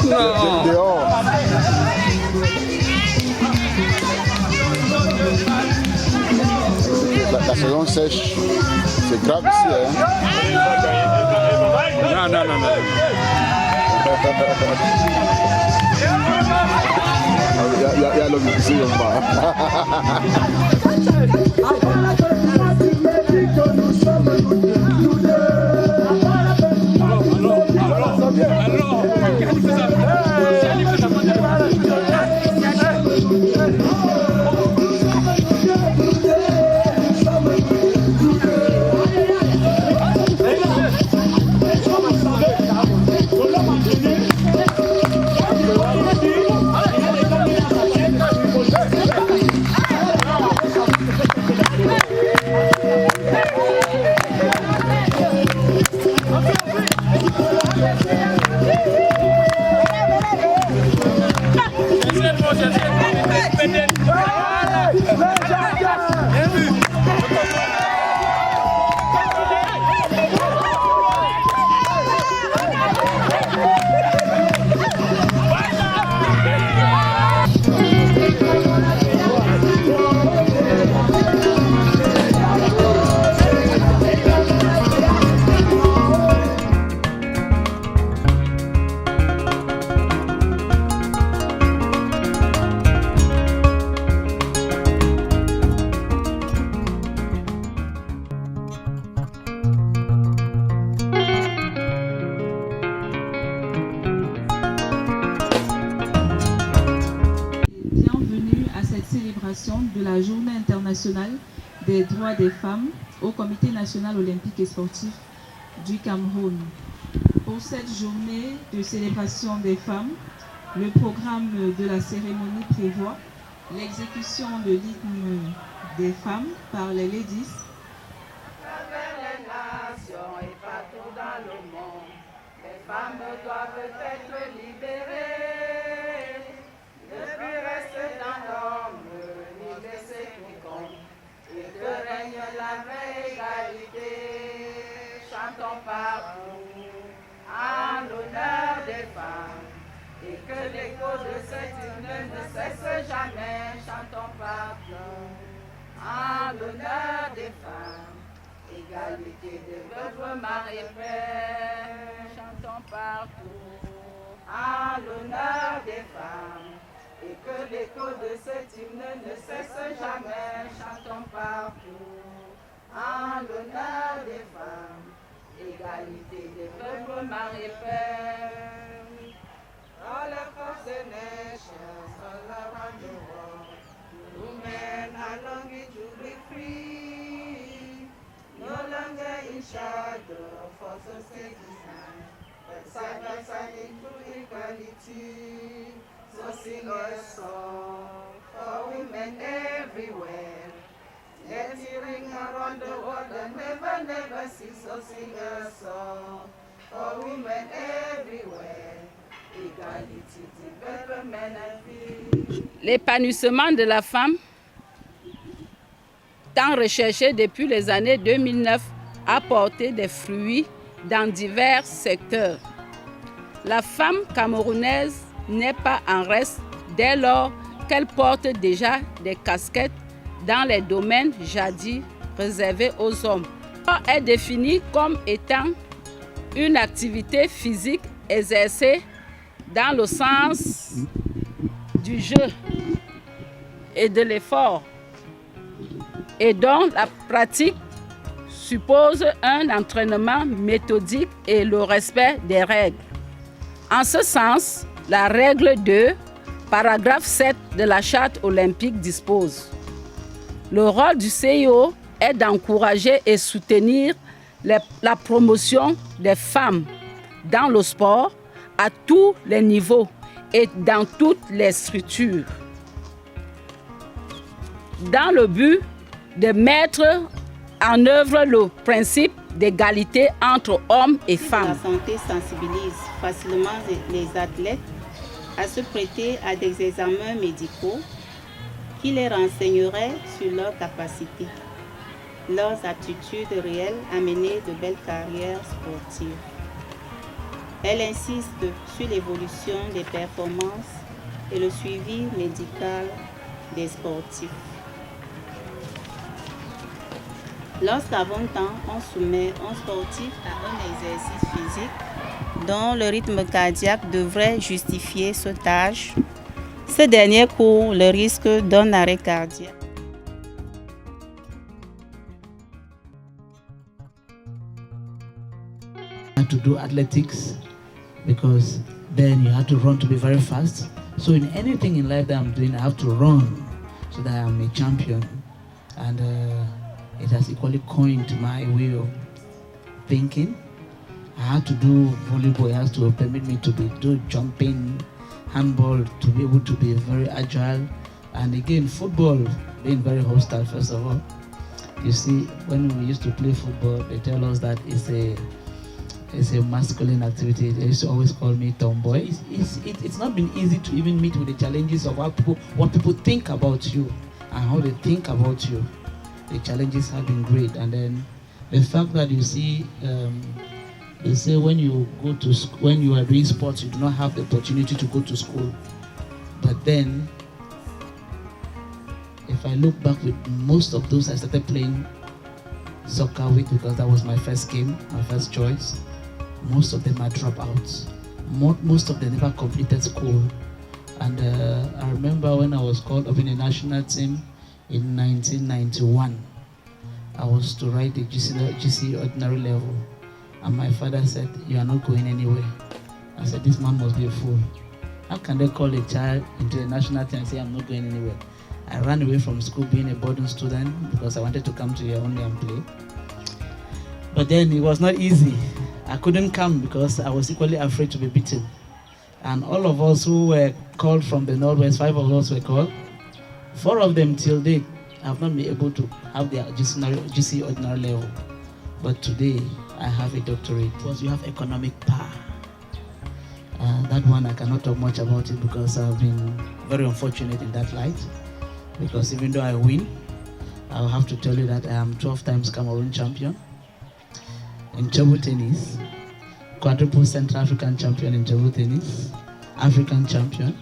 Non. Dehors. La saison sèche, c'est grave ici. Hein? Non. Il y a l'homme ici en bas. De la Journée internationale des droits des femmes au Comité national olympique et sportif du Cameroun. Pour cette journée de célébration des femmes, le programme de la cérémonie prévoit l'exécution de l'hymne des femmes par les ladies. Travers les nations et partout dans le monde, les femmes doivent être libérées. Ne plus rester dans l'homme, ni laisser quiconque, et que règne la vraie égalité. Chantons partout en l'honneur des femmes, et que l'écho de cet hymne ne cesse jamais. Chantons partout en l'honneur des femmes, égalité de veuves, mari et père. Chantons partout en l'honneur des femmes, et que l'écho de cet hymne ne cesse jamais. Chantons partout en l'honneur des femmes, égalité des veuves, mari et père. All across the nations, all around the world, women are longing to be free, no longer in shadow for society's hand, but side by side in true equality. So sing a song for women everywhere. Let it ring around the world and never cease. So sing a song for women everywhere. Égalité, développement and peace. L'épanouissement de la femme, tant recherché depuis les années 2009, a porté des fruits dans divers secteurs. La femme camerounaise n'est pas en reste dès lors qu'elle porte déjà des casquettes dans les domaines jadis réservés aux hommes. Elle est définie comme étant une activité physique exercée dans le sens du jeu et de l'effort, et dont la pratique suppose un entraînement méthodique et le respect des règles. En ce sens, la règle 2, paragraphe 7 de la Charte olympique dispose: le rôle du CIO est d'encourager et soutenir la promotion des femmes dans le sport à tous les niveaux et dans toutes les structures, dans le but de mettre en œuvre le principe d'égalité entre hommes et femmes. La santé sensibilise facilement les athlètes à se prêter à des examens médicaux qui les renseigneraient sur leurs capacités, leurs aptitudes réelles à mener de belles carrières sportives. Elle insiste sur l'évolution des performances et le suivi médical des sportifs. Lorsqu'à 20 ans, on soumet un sportif à un exercice physique dont le rythme cardiaque devrait justifier ce âge, ce dernier court le risque d'un arrêt cardiaque. To do athletics because then you have to run to be very fast. So in anything in life that I'm doing, I have to run so that I'm a champion. And it has equally coined my way of thinking. I had to do volleyball. It has to permit me to do jumping, handball, to be able to be very agile. And again, football being very hostile, first of all. You see, when we used to play football, they tell us that it's a masculine activity. They used to always call me tomboy. It's not been easy to even meet with the challenges of what people think about you and how they think about you. The challenges have been great, and then the fact that you see, they say when you go to when you are doing sports, you do not have the opportunity to go to school. But then, if I look back with most of those I started playing soccer with, because that was my first game, my first choice. Most of them are dropouts. Most of them never completed school. And I remember when I was called up in the national team in 1991, I was to write the GC ordinary level. And my father said, "You are not going anywhere." I said, "This man must be a fool. How can they call a child into the national team and say I'm not going anywhere?" I ran away from school being a boarding student because I wanted to come to here only and play. But then it was not easy. I couldn't come because I was equally afraid to be beaten. And all of us who were called from the Northwest, 5 of us were called. 4 of them till date have not been able to have their GC ordinary level. But today I have a doctorate because you have economic power. That one I cannot talk much about it because I've been very unfortunate in that light. Because even though I win, I'll have to tell you that I am 12 times Cameroon champion in table tennis, quadruple Central African champion in table tennis, African champion.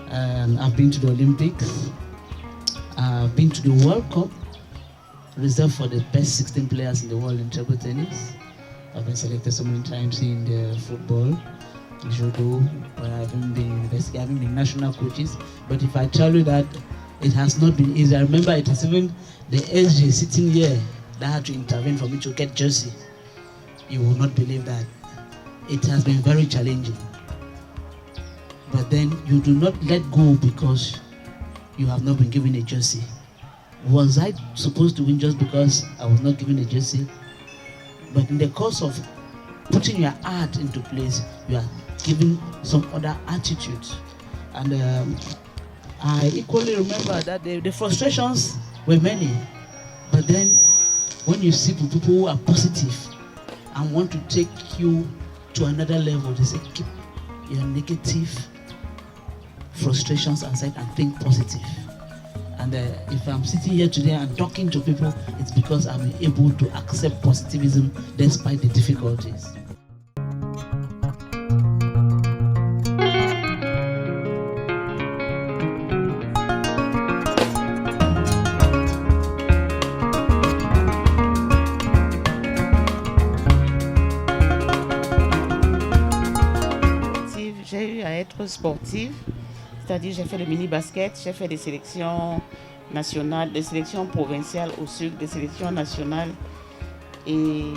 I've been to the Olympics. I've been to the World Cup, reserved for the best 16 players in the world in table tennis. I've been selected so many times in the football, judo, where I haven't been national coaches. But if I tell you that it has not been easy, I remember it is even the SG sitting here that had to intervene for me to get jersey. You will not believe that. It has been very challenging. But then you do not let go because you have not been given a jersey. Was I supposed to win just because I was not given a jersey? But in the course of putting your art into place, you are given some other attitude. And I equally remember that the frustrations were many. But then when you see people who are positive and want to take you to another level, they say keep your negative frustrations aside and think positive. And if I'm sitting here today and talking to people, it's because I'm able to accept positivism despite the difficulties. J'ai eu à être sportive, c'est-à-dire j'ai fait le mini-basket, j'ai fait des sélections nationales, des sélections provinciales au sud, des sélections nationales. Et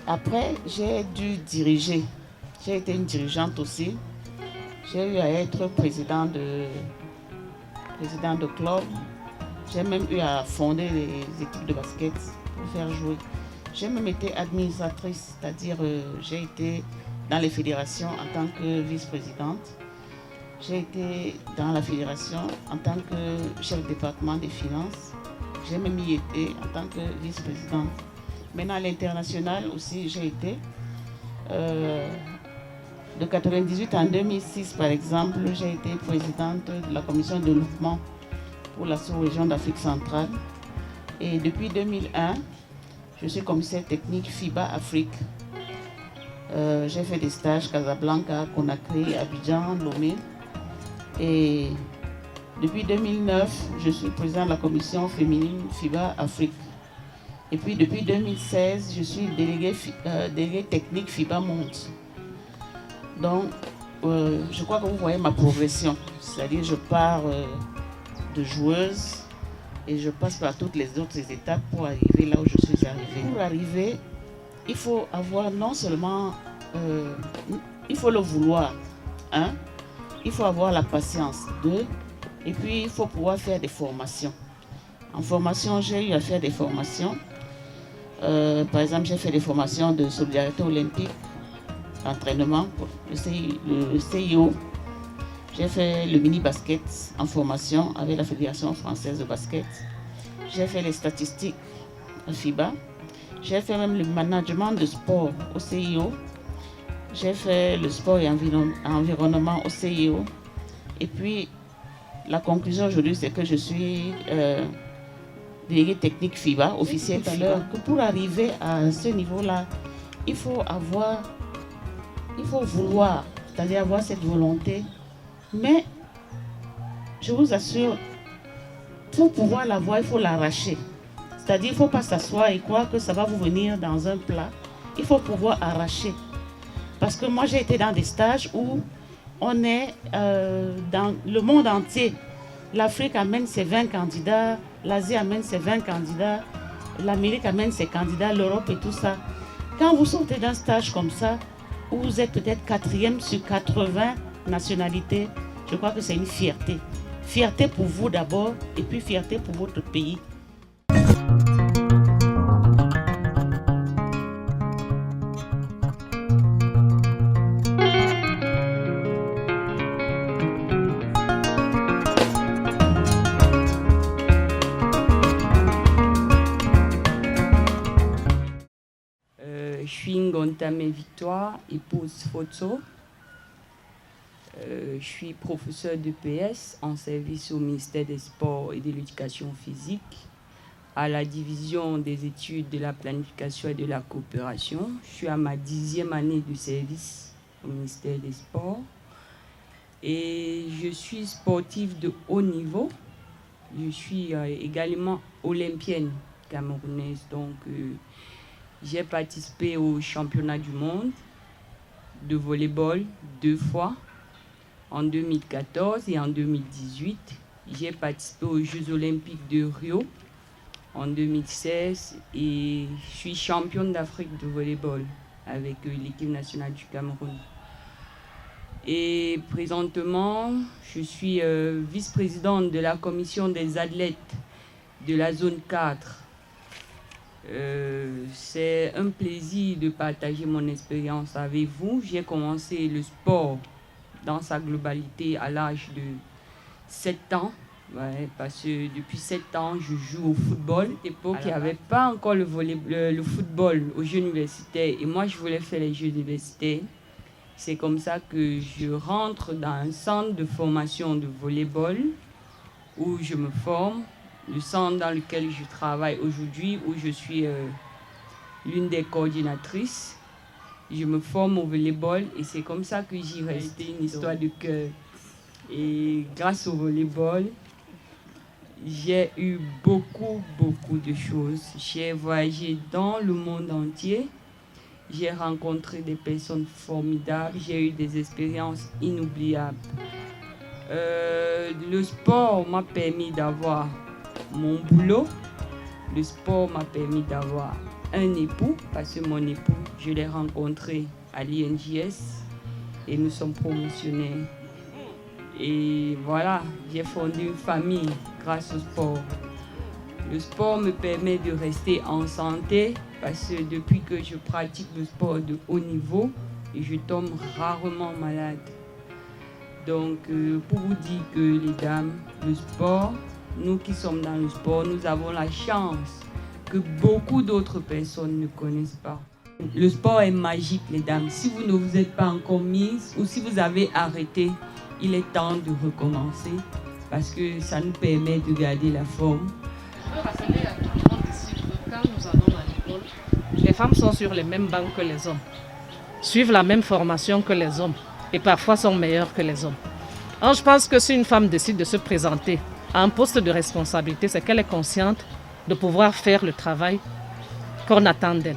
après, j'ai dû diriger. J'ai été une dirigeante aussi. J'ai eu à être président de club. J'ai même eu à fonder les équipes de basket pour faire jouer. J'ai même été administratrice, c'est-à-dire j'ai été dans les fédérations en tant que vice-présidente. J'ai été dans la fédération en tant que chef de département des finances. J'ai même y été en tant que vice-présidente. Maintenant à l'international aussi, j'ai été. De 1998 à 2006, par exemple, j'ai été présidente de la commission de développement pour la sous-région d'Afrique centrale. Et depuis 2001, je suis commissaire technique FIBA Afrique. J'ai fait des stages Casablanca, Conakry, Abidjan, Lomé. Et depuis 2009, je suis président de la commission féminine FIBA Afrique. Et puis depuis 2016, je suis délégué technique FIBA Monde. Donc, je crois que vous voyez ma progression. C'est-à-dire je pars de joueuse et je passe par toutes les autres étapes pour arriver là où je suis arrivée. Pour arriver, il faut avoir non seulement... il faut le vouloir, hein? Il faut avoir la patience, et puis il faut pouvoir faire des formations. En formation, j'ai eu à faire des formations. Par exemple, j'ai fait des formations de solidarité olympique, entraînement, le CIO. J'ai fait le mini-basket en formation avec la Fédération française de basket. J'ai fait les statistiques à FIBA. J'ai fait même le management de sport au CIO. J'ai fait le sport et environnement au CIO. Et puis, la conclusion aujourd'hui, c'est que je suis délégué technique FIBA, officiel FIBA. Que pour arriver à ce niveau-là, il faut vouloir, c'est-à-dire avoir cette volonté. Mais, je vous assure, pour pouvoir l'avoir, il faut l'arracher. C'est-à-dire, il ne faut pas s'asseoir et croire que ça va vous venir dans un plat. Il faut pouvoir arracher. Parce que moi, j'ai été dans des stages où on est dans le monde entier. L'Afrique amène ses 20 candidats, l'Asie amène ses 20 candidats, l'Amérique amène ses candidats, l'Europe et tout ça. Quand vous sortez d'un stage comme ça, où vous êtes peut-être 4e sur 80 nationalités, je crois que c'est une fierté. Fierté pour vous d'abord, et puis fierté pour votre pays. Je suis Ngontame Victoire, épouse Fotso. Je suis professeure d'EPS en service au ministère des Sports et de l'Éducation physique, à la division des études de la planification et de la coopération. Je suis à ma 10e année de service au ministère des Sports. Et je suis sportive de haut niveau. Je suis également olympienne camerounaise. Donc, j'ai participé au championnat du monde de volleyball 2 fois, en 2014 et en 2018. J'ai participé aux Jeux olympiques de Rio en 2016 et je suis championne d'Afrique de volleyball avec l'équipe nationale du Cameroun. Et présentement, je suis vice-présidente de la commission des athlètes de la zone 4. C'est un plaisir de partager mon expérience avec vous. J'ai commencé le sport dans sa globalité à l'âge de 7 ans. Ouais, parce que depuis 7 ans, je joue au football. À l'époque, il n'y avait pas encore le football aux Jeux universitaires. Et moi, je voulais faire les Jeux universitaires. C'est comme ça que je rentre dans un centre de formation de volleyball où je me forme. Le centre dans lequel je travaille aujourd'hui, où je suis l'une des coordinatrices. Je me forme au volleyball et c'est comme ça que j'y reste. C'était une histoire de cœur. Et grâce au volleyball, j'ai eu beaucoup de choses. J'ai voyagé dans le monde entier. J'ai rencontré des personnes formidables. J'ai eu des expériences inoubliables. Le sport m'a permis d'avoir mon boulot. Le sport m'a permis d'avoir un époux, parce que mon époux, je l'ai rencontré à l'INJS et nous sommes promotionnés. Et voilà, j'ai fondé une famille grâce au sport. Le sport me permet de rester en santé parce que depuis que je pratique le sport de haut niveau, je tombe rarement malade. Donc, pour vous dire que les dames, le sport, nous qui sommes dans le sport, nous avons la chance que beaucoup d'autres personnes ne connaissent pas. Le sport est magique, les dames. Si vous ne vous êtes pas encore mises ou si vous avez arrêté, il est temps de recommencer parce que ça nous permet de garder la forme. Je veux rappeler à tout le monde ici que quand nous allons à l'école, les femmes sont sur les mêmes bancs que les hommes. suivent la même formation que les hommes et parfois sont meilleures que les hommes. Alors je pense que si une femme décide de se présenter à un poste de responsabilité, c'est qu'elle est consciente de pouvoir faire le travail qu'on attend d'elle.